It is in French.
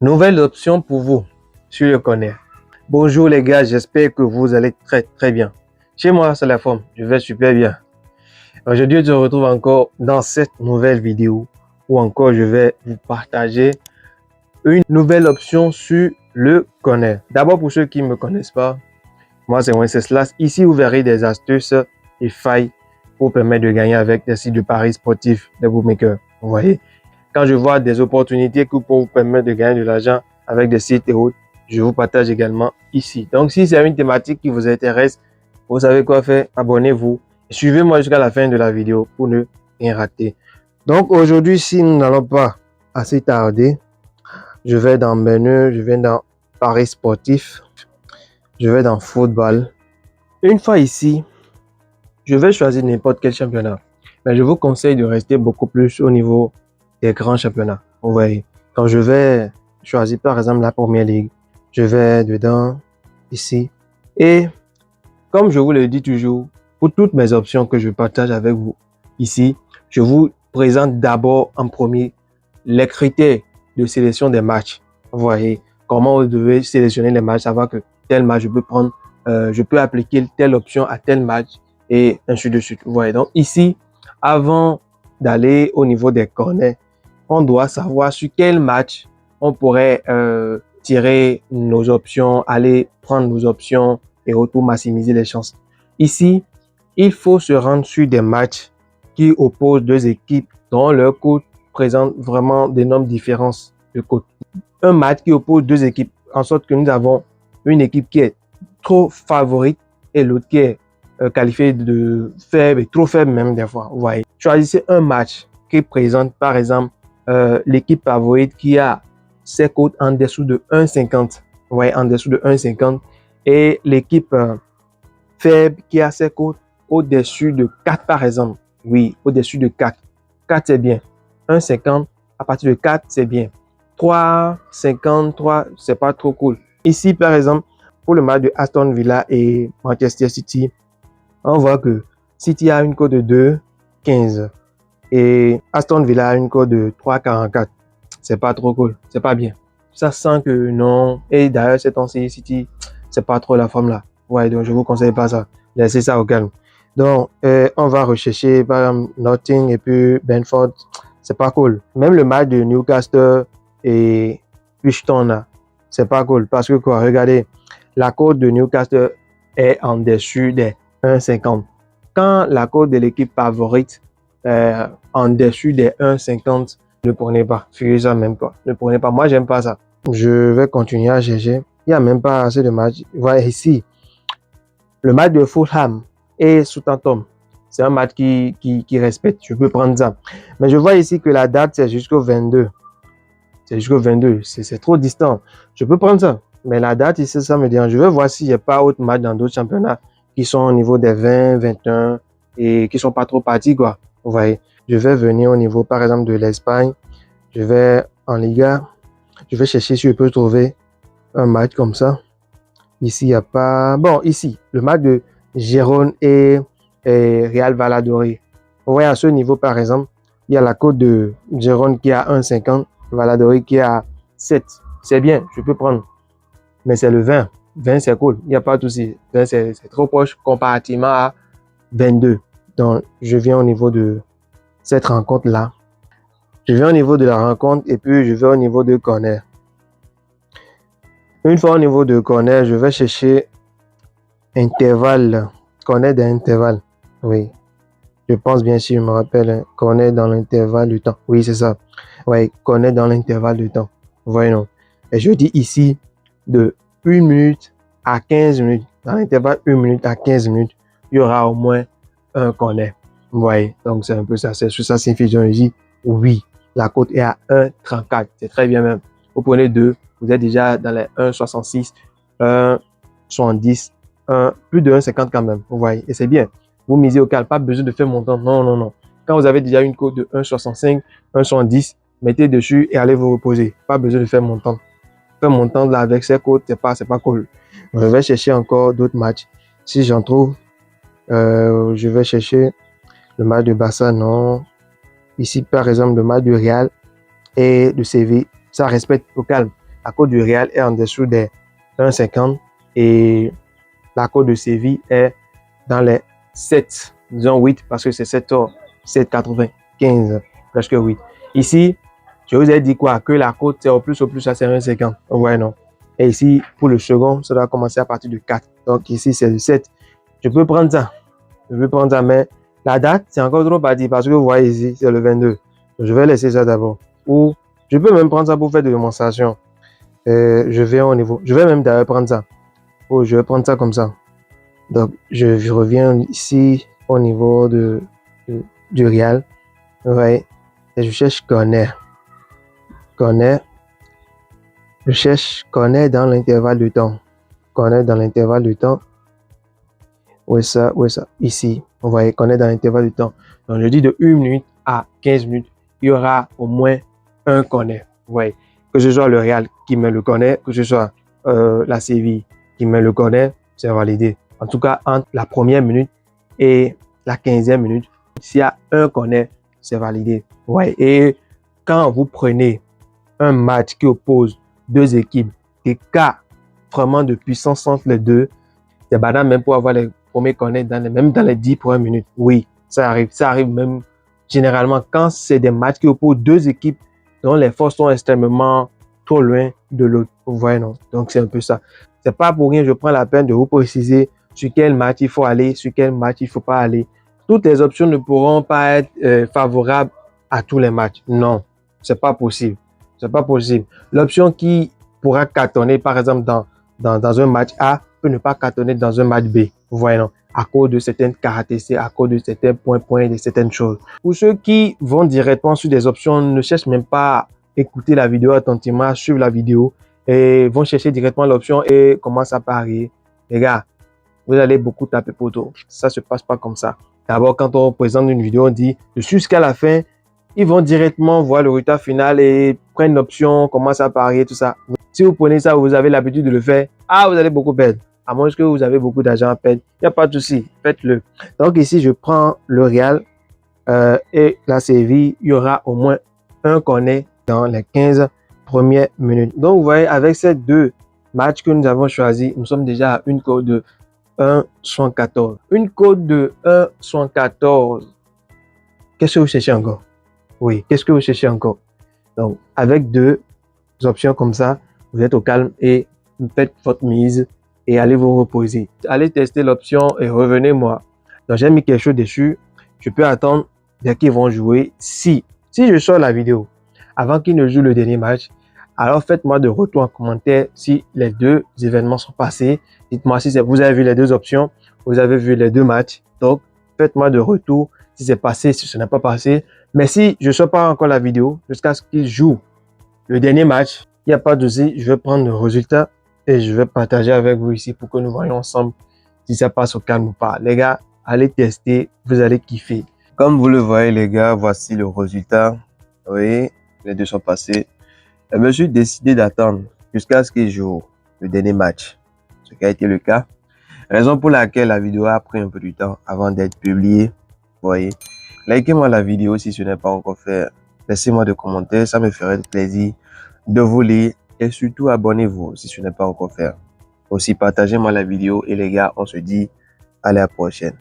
Nouvelle option pour vous sur le corner. Bonjour les gars, j'espère que vous allez très bien. Chez moi, c'est la forme, je vais super bien. Aujourd'hui, je me retrouve encore dans cette nouvelle vidéo où encore je vais vous partager une nouvelle option sur le corner. D'abord, pour ceux qui ne me connaissent pas, moi c'est Wenceslas. Ici, vous verrez des astuces et failles pour permettre de gagner avec des sites de paris sportifs, des bookmakers. Vous voyez? Quand je vois des opportunités qui pour vous permettre de gagner de l'argent avec des sites et autres, je vous partage également ici. Donc, si c'est une thématique qui vous intéresse, vous savez quoi faire, abonnez-vous. Suivez-moi jusqu'à la fin de la vidéo pour ne rien rater. Donc, aujourd'hui, si nous n'allons pas assez tarder, je vais dans menu, je vais dans paris sportif, je vais dans football. Une fois ici, je vais choisir n'importe quel championnat. Mais je vous conseille de rester beaucoup plus au niveau des grands championnats. Vous voyez, quand je vais choisir par exemple la Première Ligue, je vais dedans, ici. Et comme je vous le dis toujours, pour toutes mes options que je partage avec vous ici, je vous présente d'abord en premier les critères de sélection des matchs. Vous voyez, comment vous devez sélectionner les matchs, savoir que tel match, je peux prendre, je peux appliquer telle option à tel match et ainsi de suite. Vous voyez, donc ici, avant d'aller au niveau des corners, on doit savoir sur quel match on pourrait tirer nos options, aller prendre nos options et pour maximiser les chances. Ici, il faut se rendre sur des matchs qui opposent deux équipes dont leur cote présente vraiment d'énormes différences de cote. Un match qui oppose deux équipes, en sorte que nous avons une équipe qui est trop favorite et l'autre qui est qualifiée de faible et trop faible même des fois. Vous voyez. Choisissez un match qui présente par exemple l'équipe favorite qui a ses cotes en dessous de 1,50. Vous voyez, en dessous de 1,50 et l'équipe faible qui a ses cotes au-dessus de 4 par exemple. Oui, au-dessus de 4. 4 c'est bien. 1,50 à partir de 4 c'est bien. 3,53 c'est pas trop cool. Ici par exemple, pour le match de Aston Villa et Manchester City, on voit que City a une cote de 2,15 et Aston Villa a une cote de 3,44. C'est pas trop cool, c'est pas bien. Ça sent que non. Et d'ailleurs, cette temps-ci, City, c'est pas trop la forme là. Ouais, donc je vous conseille pas ça. Laissez ça au calme. Donc, on va rechercher par exemple Nottingham et puis Brentford. C'est pas cool. Même le match de Newcastle et Houston là, c'est pas cool. Parce que quoi, regardez, la cote de Newcastle est en dessus des 1,50. Quand la cote de l'équipe favorite en dessus des 1,50, ne prenez pas. Fuyez ça même pas. Ne prenez pas. Moi, j'aime pas ça. Je vais continuer à chercher. Il n'y a même pas assez de matchs. Voilà ici. Le match de Fulham et Southampton. C'est un match qui respecte. Je peux prendre ça. Mais je vois ici que la date, c'est jusqu'au 22. C'est jusqu'au 22. C'est trop distant. Je peux prendre ça. Mais la date ici, ça me dérange. Je vais voir s'il n'y a pas autre match dans d'autres championnats qui sont au niveau des 20, 21 et qui sont pas trop partis, quoi. Vous voyez. Je vais venir au niveau, par exemple, de l'Espagne. Je vais en Liga. Je vais chercher si je peux trouver un match comme ça. Ici, il n'y a pas... Bon, ici, le match de Gérone et Real Valladolid. Vous voyez, à ce niveau, par exemple, il y a la cote de Gérone qui a 1,50, Valladolid qui a 7. C'est bien, je peux prendre. Mais c'est le 20. 20, c'est cool. Il n'y a pas de souci. 20, c'est trop proche comparativement à 22. Donc, je viens au niveau de cette rencontre-là. Je vais au niveau de la rencontre et puis je vais au niveau de corner. Une fois au niveau de corner, je vais chercher intervalle. Corner d'intervalle. Oui. Je pense bien si je me rappelle. Corner dans l'intervalle du temps. Oui, c'est ça. Oui, corner dans l'intervalle du temps. Voyons. Et je dis ici de 1 minute à 15 minutes. Dans l'intervalle 1 minute à 15 minutes, il y aura au moins un corner. Vous voyez. Donc c'est un peu ça. C'est sur ça signifie. Je dis oui. La cote est à 1,34. C'est très bien même. Vous prenez 2. Vous êtes déjà dans les 1,66, 1,70, plus de 1,50 quand même. Vous voyez. Et c'est bien. Vous misez au calme. Pas besoin de faire montant. Non, non, non. Quand vous avez déjà une cote de 1,65, 1,70, mettez dessus et allez vous reposer. Pas besoin de faire montant. Faire montant là avec ces cotes, c'est pas cool. Je vais chercher encore d'autres matchs. Si j'en trouve, je vais chercher le match de Barça, non. Ici, par exemple, le match de Real et de Séville, ça respecte au calme. La cote du Real est en dessous des 1,50 et la cote de Séville est dans les 7, disons 8 parce que c'est 7,95, presque 8. Ici, je vous ai dit quoi? Que la cote c'est au plus à 1,50. Ouais, non. Et ici, pour le second, ça doit commencer à partir de 4. Donc ici, c'est le 7. Je peux prendre ça. Mais la date, c'est encore trop parti parce que vous voyez ici, c'est le 22. Donc, je vais laisser ça d'abord. Ou je peux même prendre ça pour faire de démonstration. Je vais au niveau. Je vais même d'ailleurs prendre ça. Oh, je vais prendre ça comme ça. Donc, je reviens ici au niveau du Real. Ouais. Et je cherche Connaît. Je cherche Connaît dans l'intervalle de temps. Connaît dans l'intervalle de temps. Où est ça? Ici. Vous voyez, Connaît dans l'intervalle de temps. Donc, je dis de 1 minute à 15 minutes, il y aura au moins un Connaît. Vous voyez. Que ce soit le Real qui me le connaît, que ce soit la Séville qui me le connaît, c'est validé. En tout cas, entre la première minute et la 15e minute, s'il y a un Connaît, c'est validé. Ouais. Et quand vous prenez un match qui oppose deux équipes, des cas vraiment de puissance entre les deux, c'est banal même pour avoir les premiers Connaît même dans les 10 premières minutes. Oui, ça arrive. Ça arrive même généralement quand c'est des matchs qui opposent deux équipes dont les forces sont extrêmement trop loin de l'autre. Vous voyez, non? Donc, c'est un peu ça. C'est pas pour rien, je prends la peine de vous préciser sur quel match il faut aller, sur quel match il ne faut pas aller. Toutes les options ne pourront pas être favorables à tous les matchs. Non, c'est pas possible. C'est pas possible. L'option qui pourra cartonner, par exemple, dans un match A, peut ne pas cartonner dans un match B. Vous voyez, non? À cause de certaines caractéristiques, à cause de certains points, de certaines choses. Pour ceux qui vont directement sur des options, ne cherchent même pas à écouter la vidéo attentivement, suivre la vidéo et vont chercher directement l'option et commencent à parier. Les gars, vous allez beaucoup taper poteau. Ça se passe pas comme ça. D'abord, quand on présente une vidéo, on dit jusqu'à la fin, ils vont directement voir le résultat final et prennent l'option, commencent à parier, tout ça. Si vous prenez ça, vous avez l'habitude de le faire, vous allez beaucoup perdre. À moins que vous avez beaucoup d'argent à perdre, il n'y a pas de souci, faites-le. Donc ici, je prends le Real et la Séville, il y aura au moins un Connaît dans les 15 premières minutes. Donc vous voyez, avec ces deux matchs que nous avons choisis, nous sommes déjà à une cote de 1,74. Une cote de 1,74. Qu'est-ce que vous cherchez encore? Oui, qu'est-ce que vous cherchez encore? Donc, avec deux options comme ça, vous êtes au calme et faites votre mise et allez vous reposer. Allez tester l'option et revenez-moi. Donc, j'ai mis quelque chose dessus. Je peux attendre dès qu'ils vont jouer. Si je sors la vidéo avant qu'ils ne jouent le dernier match, alors faites-moi de retour en commentaire si les deux événements sont passés. Dites-moi si vous avez vu les deux options, vous avez vu les deux matchs. Donc, faites-moi de retour si c'est passé, si ce n'est pas passé. Mais si je ne sors pas encore la vidéo jusqu'à ce qu'ils jouent le dernier match, il n'y a pas de souci, je vais prendre le résultat et je vais partager avec vous ici pour que nous voyons ensemble si ça passe au calme ou pas. Les gars, allez tester, vous allez kiffer. Comme vous le voyez les gars, voici le résultat. Oui, les deux sont passés. Je me suis décidé d'attendre jusqu'à ce qu'ils jouent le dernier match, ce qui a été le cas. Raison pour laquelle la vidéo a pris un peu de temps avant d'être publiée. Vous voyez, likez-moi la vidéo si ce n'est pas encore fait. Laissez-moi des commentaires, ça me ferait plaisir de vous lire. Et surtout, abonnez-vous si ce n'est pas encore fait. Aussi, partagez-moi la vidéo. Et les gars, on se dit à la prochaine.